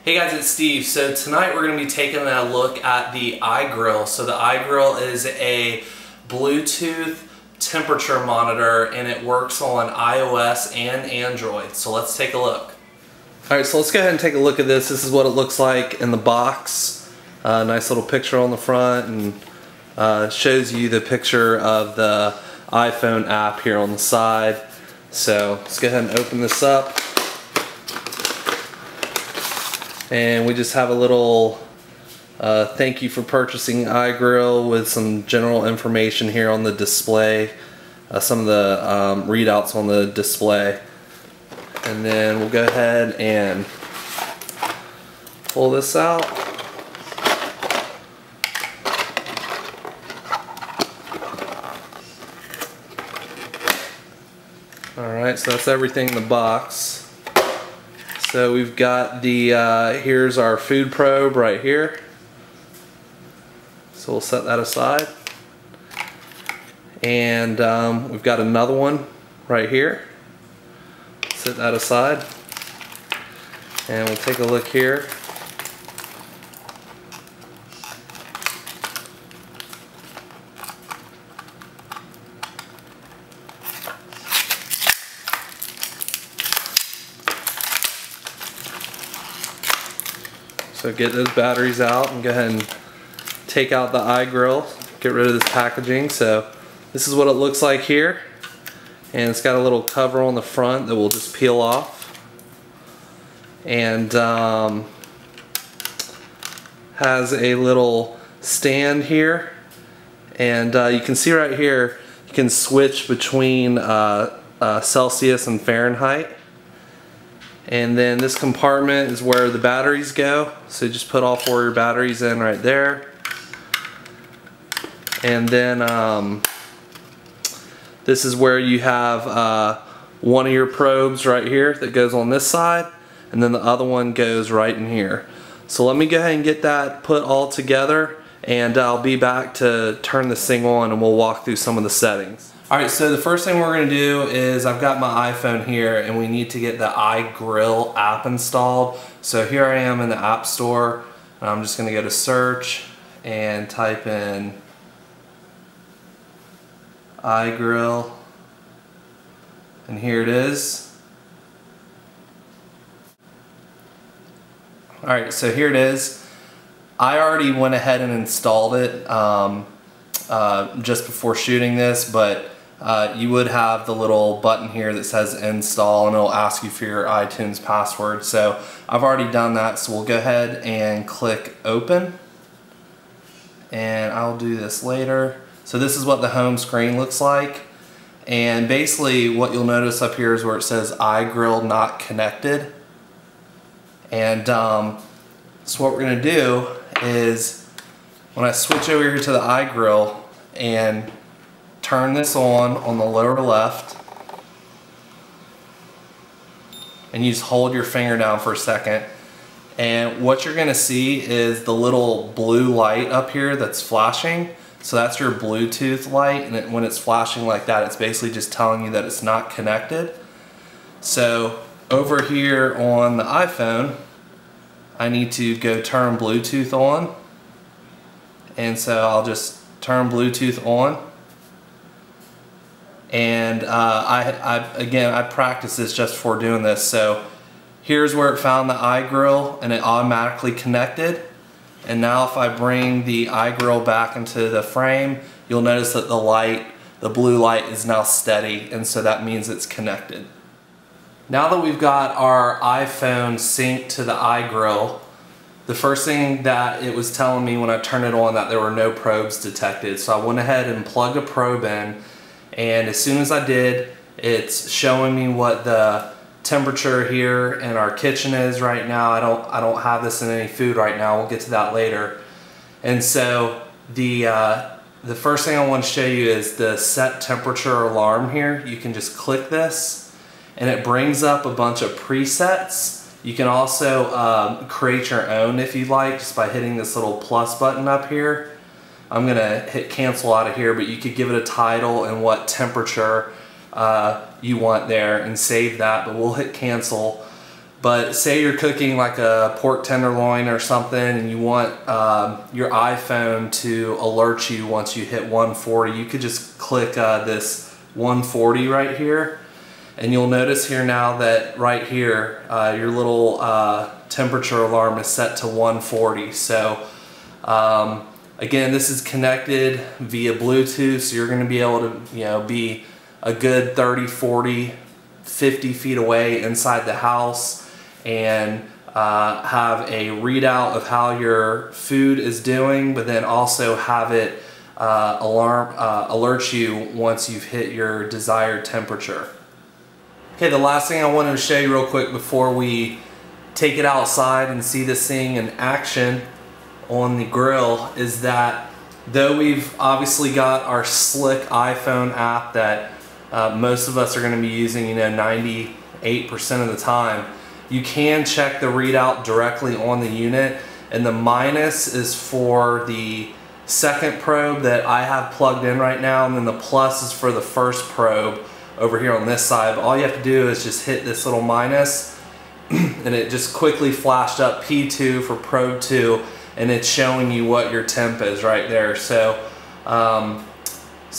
Hey guys, it's Steve. So tonight we're going to be taking a look at the iGrill. So the iGrill is a Bluetooth temperature monitor and it works on iOS and Android. So let's take a look. Alright, so let's go ahead and take a look at this. This is what it looks like in the box. Nice little picture on the front and shows you the picture of the iPhone app here on the side. So let's go ahead and open this up. And we just have a little thank you for purchasing iGrill with some general information here on the display, some of the readouts on the display. And then we'll go ahead and pull this out. Alright, so that's everything in the box. So we've got the, here's our food probe right here. So we'll set that aside. And we've got another one right here. Set that aside. And we'll take a look here. So get those batteries out and go ahead and take out the iGrill, get rid of this packaging. So this is what it looks like here, and it's got a little cover on the front that will just peel off, and has a little stand here, and you can see right here you can switch between Celsius and Fahrenheit. And then this compartment is where the batteries go. So just put all 4 of your batteries in right there. And then this is where you have one of your probes right here that goes on this side, and then the other one goes right in here. So let me go ahead and get that put all together, and I'll be back to turn this thing on and we'll walk through some of the settings. Alright, so the first thing we're going to do is I've got my iPhone here and we need to get the iGrill app installed. So here I am in the App Store, and I'm just going to go to search and type in iGrill, and here it is. Alright, so here it is. I already went ahead and installed it just before shooting this, but you would have the little button here that says install, and it'll ask you for your iTunes password. So I've already done that, so we'll go ahead and click open, and I'll do this later. So this is what the home screen looks like, and basically what you'll notice up here is where it says iGrill not connected. And so what we're going to do is when I switch over here to the iGrill and turn this on the lower left, and you just hold your finger down for a second, and what you're going to see is the little blue light up here that's flashing. So that's your Bluetooth light, and when it's flashing like that, it's basically just telling you that it's not connected. So over here on the iPhone, I need to go turn Bluetooth on, and so I'll just turn Bluetooth on. And I practiced this just before doing this. So here's where it found the iGrill and it automatically connected. And now if I bring the iGrill back into the frame, you'll notice that the blue light is now steady, and so that means it's connected. Now that we've got our iPhone synced to the iGrill, the first thing that it was telling me when I turned it on that there were no probes detected. So I went ahead and plugged a probe in, and as soon as I did, it's showing me what the temperature here in our kitchen is right now. I don't have this in any food right now. We'll get to that later. And so the first thing I want to show you is the set temperature alarm here. You can just click this and it brings up a bunch of presets. You can also create your own if you'd like, just by hitting this little plus button up here. I'm gonna hit cancel out of here, but you could give it a title and what temperature you want there and save that, but we'll hit cancel. But say you're cooking like a pork tenderloin or something and you want your iPhone to alert you once you hit 140, you could just click this 140 right here, and you'll notice here now that right here your little temperature alarm is set to 140. So again, this is connected via Bluetooth, so you're going to be able to be a good 30, 40, 50 feet away inside the house and have a readout of how your food is doing, but then also have it alert you once you've hit your desired temperature. Okay, the last thing I wanted to show you real quick before we take it outside and see this thing in action on the grill is that though we've obviously got our slick iPhone app that most of us are going to be using 98% of the time, you can check the readout directly on the unit, and the minus is for the second probe that I have plugged in right now, and then the plus is for the first probe over here on this side. But all you have to do is just hit this little minus and it just quickly flashed up P2 for probe 2, and it's showing you what your temp is right there. So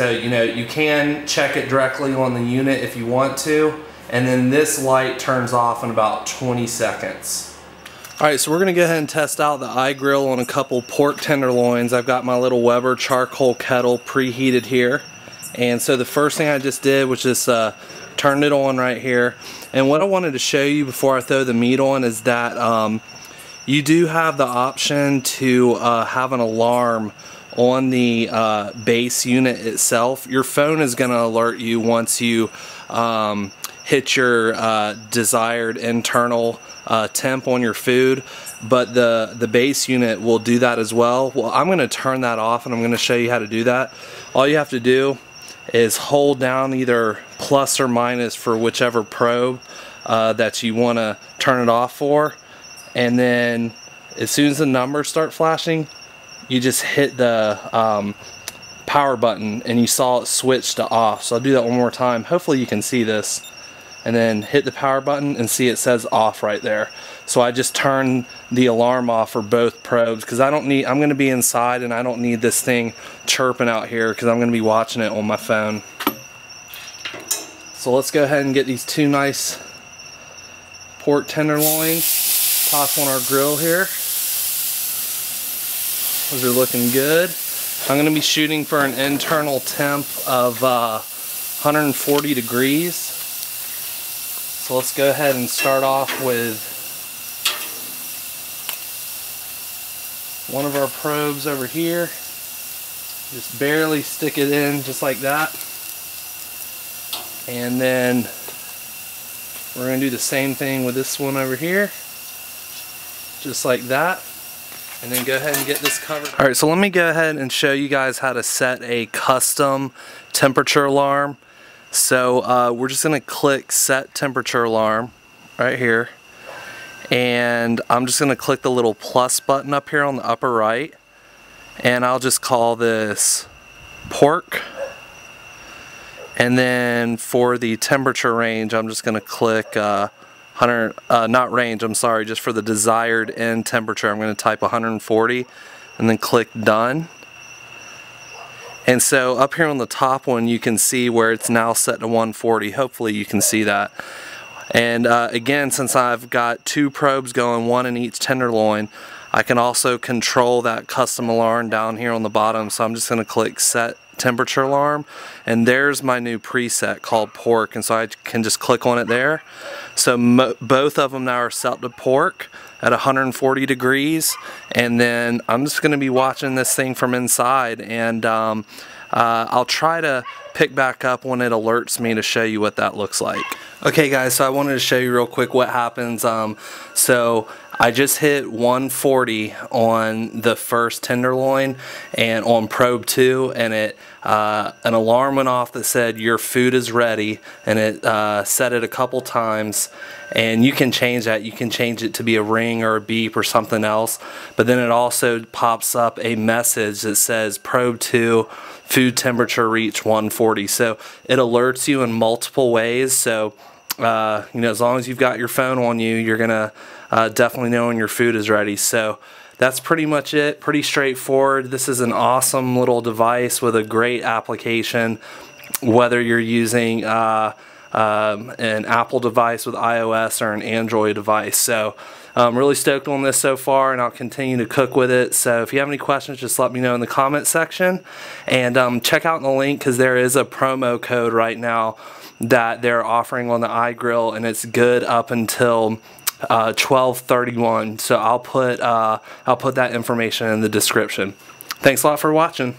you can check it directly on the unit if you want to, and then this light turns off in about 20 seconds. Alright, so we're going to go ahead and test out the iGrill on a couple pork tenderloins. I've got my little Weber charcoal kettle preheated here. And so the first thing I just did was just turned it on right here. And what I wanted to show you before I throw the meat on is that you do have the option to have an alarm on the base unit itself. Your phone is going to alert you once you hit your desired internal temp on your food, but the base unit will do that as well. Well, I'm going to turn that off and I'm going to show you how to do that. All you have to do is hold down either plus or minus for whichever probe that you want to turn it off for, and then as soon as the numbers start flashing, you just hit the power button and you saw it switch to off. So I'll do that one more time. Hopefully you can see this. And then hit the power button and see it says off right there. So I just turned the alarm off for both probes because I'm going to be inside and I don't need this thing chirping out here because I'm going to be watching it on my phone. So let's go ahead and get these two nice pork tenderloins tossed on our grill here. Those are looking good. I'm going to be shooting for an internal temp of 140 degrees. So let's go ahead and start off with one of our probes over here. Just barely stick it in just like that. And then we're going to do the same thing with this one over here. Just like that. And then go ahead and get this covered. Alright, so let me go ahead and show you guys how to set a custom temperature alarm. So we're just going to click set temperature alarm right here, and I'm just going to click the little plus button up here on the upper right, and I'll just call this pork, and then for the temperature range I'm just going to click 100, not range, I'm sorry, just for the desired end temperature I'm going to type 140 and then click done. And so up here on the top one you can see where it's now set to 140. Hopefully you can see that. And again, since I've got two probes going, one in each tenderloin, I can also control that custom alarm down here on the bottom. So I'm just going to click set temperature alarm, and there's my new preset called pork, and so I can just click on it there. So both of them now are set to pork at 140 degrees, and then I'm just going to be watching this thing from inside, and I'll try to pick back up when it alerts me to show you what that looks like. Okay guys, so I wanted to show you real quick what happens. So I just hit 140 on the first tenderloin and on probe 2, and an alarm went off that said your food is ready, and it said it a couple times, and you can change that. You can change it to be a ring or a beep or something else, but then it also pops up a message that says probe 2 food temperature reach 140. So it alerts you in multiple ways. So you know, as long as you've got your phone on you, you're gonna definitely know when your food is ready. So that's pretty much it. Pretty straightforward. This is an awesome little device with a great application, whether you're using an Apple device with iOS or an Android device. So I'm really stoked on this so far, and I'll continue to cook with it. So if you have any questions, just let me know in the comment section, and check out the link, because there is a promo code right now that they're offering on the iGrill, and it's good up until 12/31. So I'll put that information in the description. Thanks a lot for watching.